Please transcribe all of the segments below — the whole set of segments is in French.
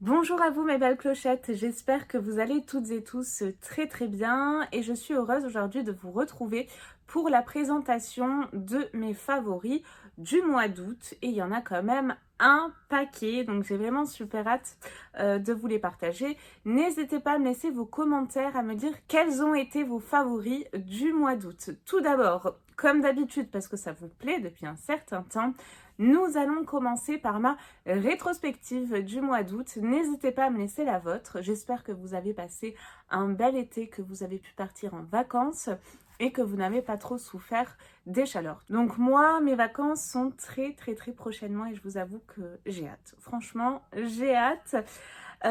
Bonjour à vous mes belles clochettes, j'espère que vous allez toutes et tous très très bien et je suis heureuse aujourd'hui de vous retrouver pour la présentation de mes favoris du mois d'août et il y en a quand même un paquet, donc j'ai vraiment super hâte de vous les partager. N'hésitez pas à me laisser vos commentaires, à me dire quels ont été vos favoris du mois d'août. Tout d'abord, comme d'habitude, parce que ça vous plaît depuis un certain temps, nous allons commencer par ma rétrospective du mois d'août. N'hésitez pas à me laisser la vôtre. J'espère que vous avez passé un bel été, que vous avez pu partir en vacances et que vous n'avez pas trop souffert des chaleurs. Donc moi, mes vacances sont très prochainement et je vous avoue que j'ai hâte. Franchement, j'ai hâte.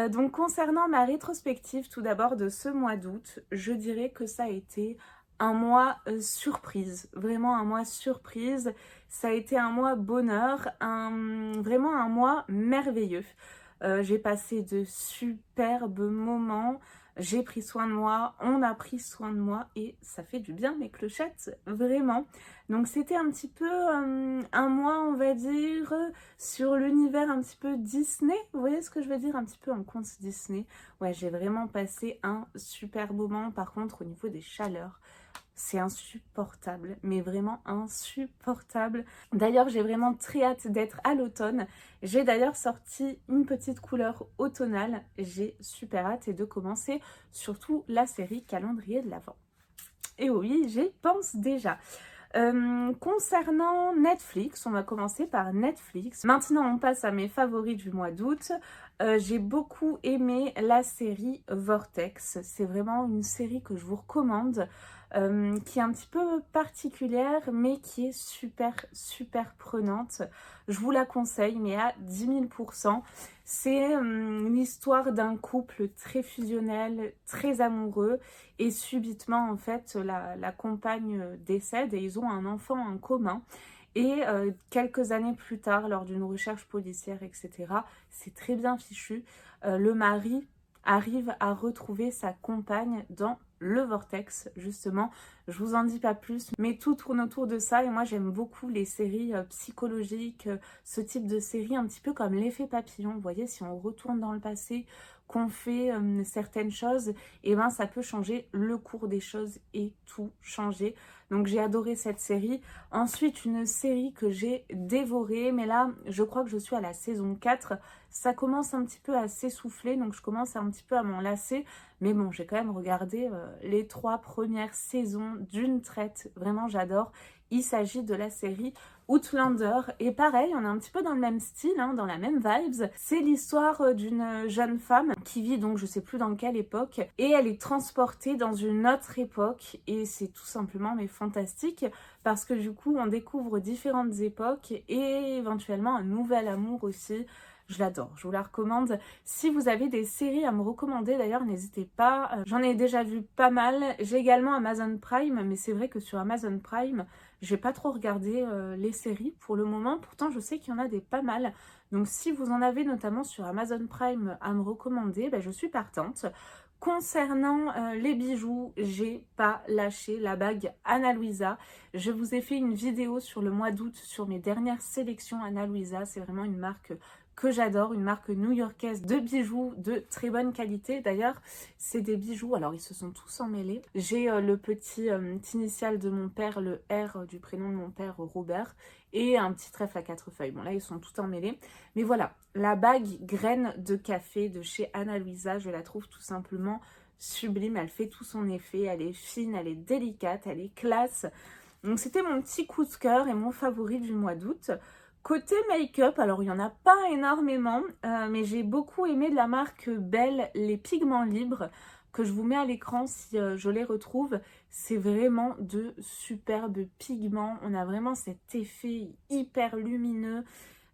Donc concernant ma rétrospective tout d'abord de ce mois d'août, je dirais que ça a été un mois surprise, vraiment un mois surprise. Ça a été un mois bonheur, vraiment un mois merveilleux. J'ai passé de superbes moments, j'ai pris soin de moi, on a pris soin de moi et ça fait du bien mes clochettes, vraiment. Donc c'était un petit peu un mois, on va dire, sur l'univers un petit peu Disney. Vous voyez ce que je veux dire? Un petit peu en conte Disney. Ouais, j'ai vraiment passé un super moment. Par contre, au niveau des chaleurs, c'est insupportable, mais vraiment insupportable. D'ailleurs, j'ai vraiment très hâte d'être à l'automne. J'ai d'ailleurs sorti une petite couleur automnale. J'ai super hâte et de commencer surtout la série Calendrier de l'Avent. Et oui, j'y pense déjà. Concernant Netflix, on va commencer par Netflix. Maintenant, on passe à mes favoris du mois d'août. J'ai beaucoup aimé la série Vortex. C'est vraiment une série que je vous recommande, qui est un petit peu particulière, mais qui est super prenante. Je vous la conseille, mais à 10 000%. C'est l'histoire d'un couple très fusionnel, très amoureux, et subitement, en fait, la compagne décède et ils ont un enfant en commun. Et quelques années plus tard, lors d'une recherche policière, etc., c'est très bien fichu, le mari arrive à retrouver sa compagne dans le vortex, justement. Je vous en dis pas plus, mais tout tourne autour de ça et moi j'aime beaucoup les séries psychologiques, ce type de série un petit peu comme l'effet papillon. Vous voyez, si on retourne dans le passé, qu'on fait certaines choses, et ben ça peut changer le cours des choses et tout changer. Donc j'ai adoré cette série. Ensuite, une série que j'ai dévorée, mais là, je crois que je suis à la saison 4. Ça commence un petit peu à s'essouffler, donc je commence un petit peu à m'en lasser. Mais bon, j'ai quand même regardé les 3 premières saisons d'une traite. Vraiment, j'adore. Il s'agit de la série Outlander. Et pareil, on est un petit peu dans le même style, hein, dans la même vibes. C'est l'histoire d'une jeune femme qui vit donc je sais plus dans quelle époque. Et elle est transportée dans une autre époque. Et c'est tout simplement mais fantastique. Parce que du coup, on découvre différentes époques et éventuellement un nouvel amour aussi. Je l'adore, je vous la recommande. Si vous avez des séries à me recommander, d'ailleurs, n'hésitez pas. J'en ai déjà vu pas mal. J'ai également Amazon Prime, mais c'est vrai que sur Amazon Prime, j'ai pas trop regardé les séries pour le moment. Pourtant, je sais qu'il y en a des pas mal. Donc, si vous en avez notamment sur Amazon Prime à me recommander, ben, je suis partante. Concernant les bijoux, j'ai pas lâché la bague Ana Luisa. Je vous ai fait une vidéo sur le mois d'août sur mes dernières sélections Ana Luisa. C'est vraiment une marque que j'adore, une marque new-yorkaise de bijoux de très bonne qualité. D'ailleurs, c'est des bijoux, alors ils se sont tous emmêlés. J'ai le petit initial de mon père, le R du prénom de mon père, Robert, et un petit trèfle à 4 feuilles. Bon là, ils sont tout emmêlés. Mais voilà, la bague graine de café de chez Ana Luisa, je la trouve tout simplement sublime. Elle fait tout son effet, elle est fine, elle est délicate, elle est classe. Donc c'était mon petit coup de cœur et mon favori du mois d'août. Côté make-up, alors il n'y en a pas énormément, mais j'ai beaucoup aimé de la marque Belle les pigments libres, que je vous mets à l'écran si je les retrouve. C'est vraiment de superbes pigments, on a vraiment cet effet hyper lumineux.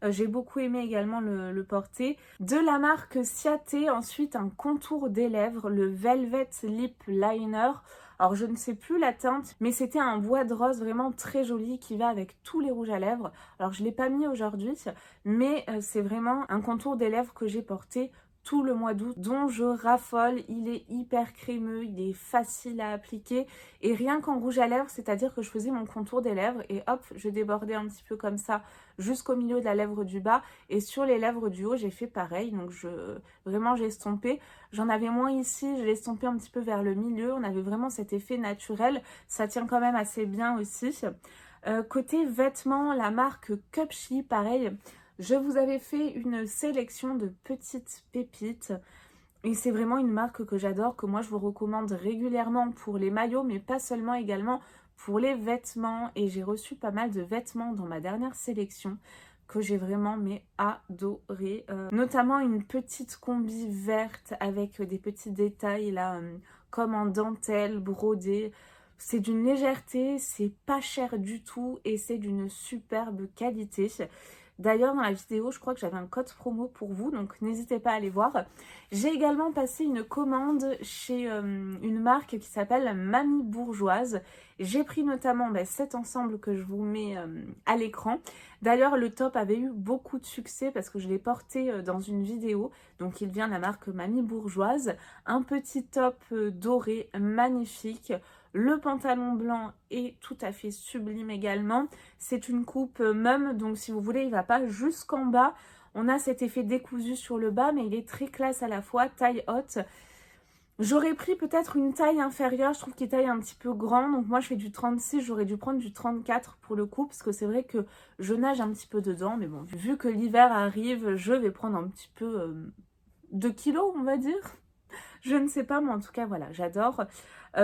J'ai beaucoup aimé également le porter. De la marque Ciaté, ensuite un contour des lèvres, le Velvet Lip Liner. Alors je ne sais plus la teinte, mais c'était un bois de rose vraiment très joli qui va avec tous les rouges à lèvres. Alors je ne l'ai pas mis aujourd'hui, mais c'est vraiment un contour des lèvres que j'ai porté tout le mois d'août dont je raffole. Il est hyper crémeux, il est facile à appliquer et rien qu'en rouge à lèvres, c'est-à-dire que je faisais mon contour des lèvres et hop, je débordais un petit peu comme ça jusqu'au milieu de la lèvre du bas et sur les lèvres du haut, j'ai fait pareil. Donc vraiment j'ai estompé. J'en avais moins ici, je l'ai estompé un petit peu vers le milieu. On avait vraiment cet effet naturel. Ça tient quand même assez bien aussi. Côté vêtements, la marque Cupshe, pareil, je vous avais fait une sélection de petites pépites et c'est vraiment une marque que j'adore, que moi je vous recommande régulièrement pour les maillots, mais pas seulement, également pour les vêtements. Et j'ai reçu pas mal de vêtements dans ma dernière sélection que j'ai vraiment adoré. Notamment une petite combi verte avec des petits détails là, comme en dentelle, brodé. C'est d'une légèreté, c'est pas cher du tout et c'est d'une superbe qualité. D'ailleurs, dans la vidéo, je crois que j'avais un code promo pour vous, donc n'hésitez pas à aller voir. J'ai également passé une commande chez une marque qui s'appelle Mamie Bourgeoise. J'ai pris notamment cet ensemble que je vous mets à l'écran. D'ailleurs, le top avait eu beaucoup de succès parce que je l'ai porté dans une vidéo. Donc, il vient de la marque Mamie Bourgeoise. Un petit top doré, magnifique. Le pantalon blanc est tout à fait sublime également. C'est une coupe mum, donc si vous voulez, il ne va pas jusqu'en bas. On a cet effet décousu sur le bas, mais il est très classe à la fois, taille haute. J'aurais pris peut-être une taille inférieure, je trouve qu'il taille un petit peu grand. Donc moi, je fais du 36, j'aurais dû prendre du 34 pour le coup, parce que c'est vrai que je nage un petit peu dedans. Mais bon, vu que l'hiver arrive, je vais prendre un petit peu 2 kilos, on va dire. Je ne sais pas, mais en tout cas, voilà, j'adore.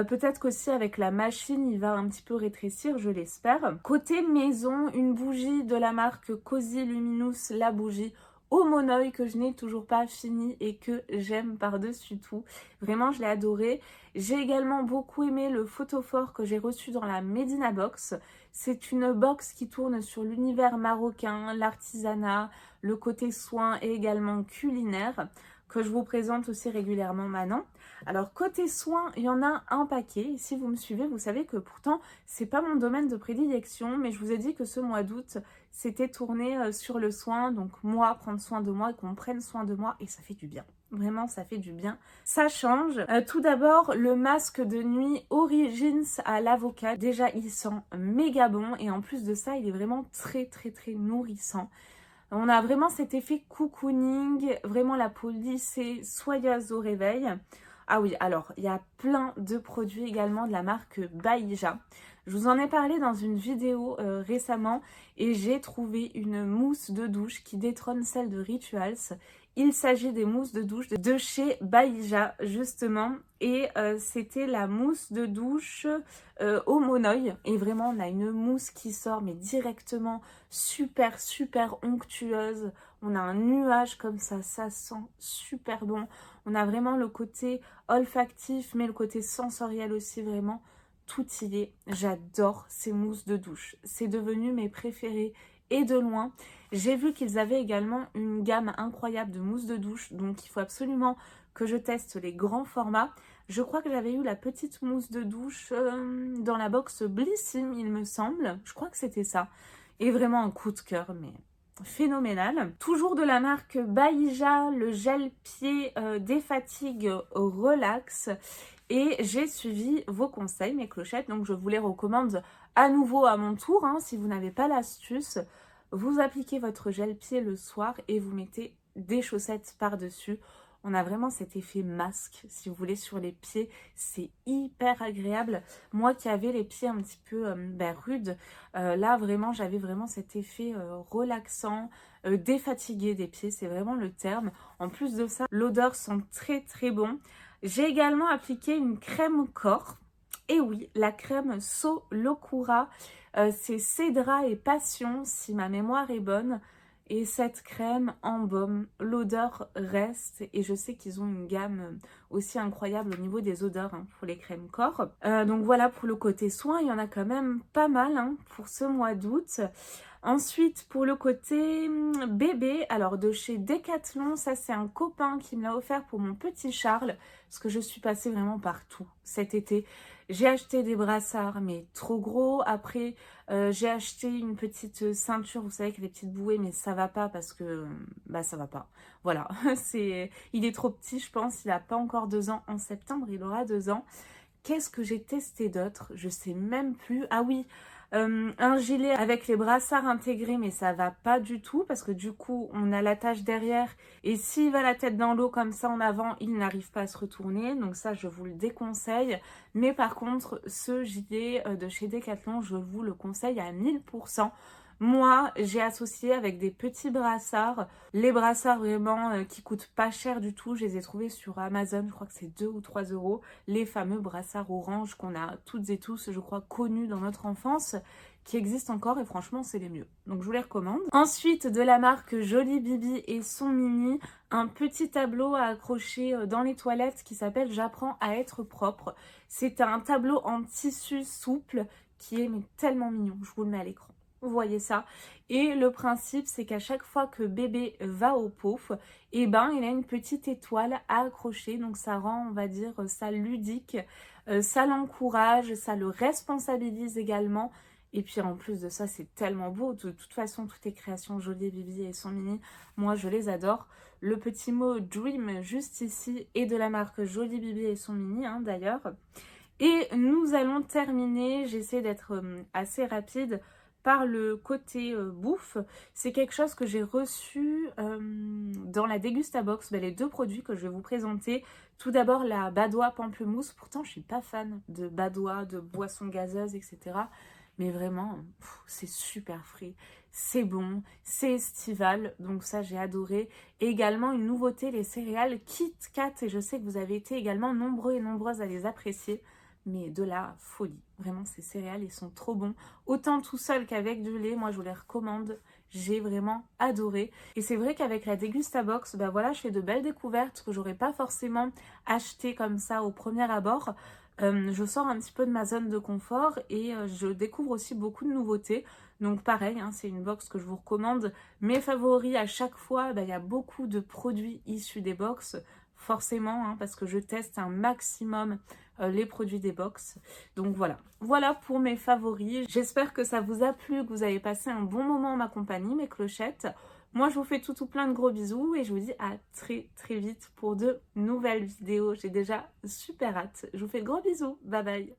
Peut-être qu'aussi avec la machine, il va un petit peu rétrécir, je l'espère. Côté maison, une bougie de la marque Cozy Luminous, la bougie au monoeil que je n'ai toujours pas fini et que j'aime par-dessus tout. Vraiment, je l'ai adoré. J'ai également beaucoup aimé le photophore que j'ai reçu dans la Medina Box. C'est une box qui tourne sur l'univers marocain, l'artisanat, le côté soin et également culinaire, que je vous présente aussi régulièrement maintenant. Alors côté soins, il y en a un paquet. Si vous me suivez, vous savez que pourtant c'est pas mon domaine de prédilection, mais je vous ai dit que ce mois d'août c'était tourné sur le soin, donc moi prendre soin de moi et qu'on prenne soin de moi et ça fait du bien. Vraiment, ça fait du bien. Ça change. Tout d'abord, le masque de nuit Origins à l'avocat. Déjà, il sent méga bon et en plus de ça, il est vraiment très nourrissant. On a vraiment cet effet cocooning, vraiment la peau lissée, soyeuse au réveil. Ah oui, alors, il y a plein de produits également de la marque Baïja. Je vous en ai parlé dans une vidéo récemment et j'ai trouvé une mousse de douche qui détrône celle de Rituals. Il s'agit des mousses de douche de chez Baïja justement et c'était la mousse de douche au monoeil et vraiment on a une mousse qui sort mais directement super onctueuse. On a un nuage comme ça sent super bon. On a vraiment le côté olfactif mais le côté sensoriel aussi, vraiment tout y est. J'adore ces mousses de douche, c'est devenu mes préférés et de loin. J'ai vu qu'ils avaient également une gamme incroyable de mousse de douche, donc il faut absolument que je teste les grands formats. Je crois que j'avais eu la petite mousse de douche dans la box Blissim, il me semble. Je crois que c'était ça. Et vraiment un coup de cœur, mais phénoménal. Toujours de la marque Baïja, le gel pied des fatigues relax. Et j'ai suivi vos conseils, mes clochettes, donc je vous les recommande à nouveau à mon tour. Si vous n'avez pas l'astuce, vous appliquez votre gel pied le soir et vous mettez des chaussettes par-dessus. On a vraiment cet effet masque, si vous voulez, sur les pieds. C'est hyper agréable. Moi qui avais les pieds un petit peu rudes, là vraiment, j'avais vraiment cet effet relaxant, défatigué des pieds. C'est vraiment le terme. En plus de ça, l'odeur sent très bon. J'ai également appliqué une crème corps. Et oui, la crème So Locura, c'est Cédra et Passion, si ma mémoire est bonne. Et cette crème embaume, l'odeur reste. Et je sais qu'ils ont une gamme aussi incroyable au niveau des odeurs pour les crèmes corps. Donc voilà, pour le côté soin, il y en a quand même pas mal pour ce mois d'août. Ensuite, pour le côté bébé, alors de chez Decathlon, ça c'est un copain qui me l'a offert pour mon petit Charles, parce que je suis passée vraiment partout cet été. J'ai acheté des brassards, mais trop gros. Après, j'ai acheté une petite ceinture, vous savez, avec les petites bouées, mais ça va pas parce que, bah ça va pas. Voilà, il est trop petit, je pense, il a pas encore 2 ans. En septembre, il aura 2 ans. Qu'est-ce que j'ai testé d'autre? Je sais même plus. Ah oui, un gilet avec les brassards intégrés, mais ça va pas du tout parce que du coup, on a l'attache derrière et s'il va la tête dans l'eau comme ça en avant, il n'arrive pas à se retourner. Donc ça, je vous le déconseille. Mais par contre, ce gilet de chez Decathlon, je vous le conseille à 1000%. Moi, j'ai associé avec des petits brassards. Les brassards vraiment qui coûtent pas cher du tout. Je les ai trouvés sur Amazon. Je crois que c'est 2 ou 3 euros. Les fameux brassards orange qu'on a toutes et tous, je crois, connus dans notre enfance, qui existent encore et franchement, c'est les mieux. Donc, je vous les recommande. Ensuite, de la marque Jolie Bibi et son mini, un petit tableau à accrocher dans les toilettes qui s'appelle J'apprends à être propre. C'est un tableau en tissu souple qui est mais tellement mignon. Je vous le mets à l'écran. Vous voyez ça. Et le principe, c'est qu'à chaque fois que bébé va au pot, eh ben, il a une petite étoile à accrocher. Donc ça rend, on va dire, ça ludique, ça l'encourage, ça le responsabilise également. Et puis en plus de ça, c'est tellement beau. De toute façon, toutes les créations Jolie Bibi et son mini, moi je les adore. Le petit mot Dream juste ici est de la marque Jolie Bibi et son mini, hein, d'ailleurs. Et nous allons terminer, j'essaie d'être assez rapide, par le côté bouffe. C'est quelque chose que j'ai reçu dans la Dégustabox, les 2 produits que je vais vous présenter. Tout d'abord la Badois pamplemousse. Pourtant je suis pas fan de Badois, de boissons gazeuses, etc. Mais vraiment, c'est super frais, c'est bon, c'est estival, donc ça j'ai adoré. Et également une nouveauté, les céréales Kit Kat, et je sais que vous avez été également nombreux et nombreuses à les apprécier. Mais de la folie. Vraiment, ces céréales, ils sont trop bons. Autant tout seul qu'avec du lait, moi je vous les recommande. J'ai vraiment adoré. Et c'est vrai qu'avec la Dégustabox, bah voilà, je fais de belles découvertes que j'aurais pas forcément achetées comme ça au premier abord. Je sors un petit peu de ma zone de confort et je découvre aussi beaucoup de nouveautés. Donc pareil, hein, c'est une box que je vous recommande. Mes favoris à chaque fois, il y a beaucoup de produits issus des box. Forcément, hein, parce que je teste un maximum les produits des box. Donc voilà pour mes favoris. J'espère que ça vous a plu, que vous avez passé un bon moment en ma compagnie, mes clochettes. Moi, je vous fais tout plein de gros bisous et je vous dis à très vite pour de nouvelles vidéos. J'ai déjà super hâte. Je vous fais de gros bisous. Bye bye.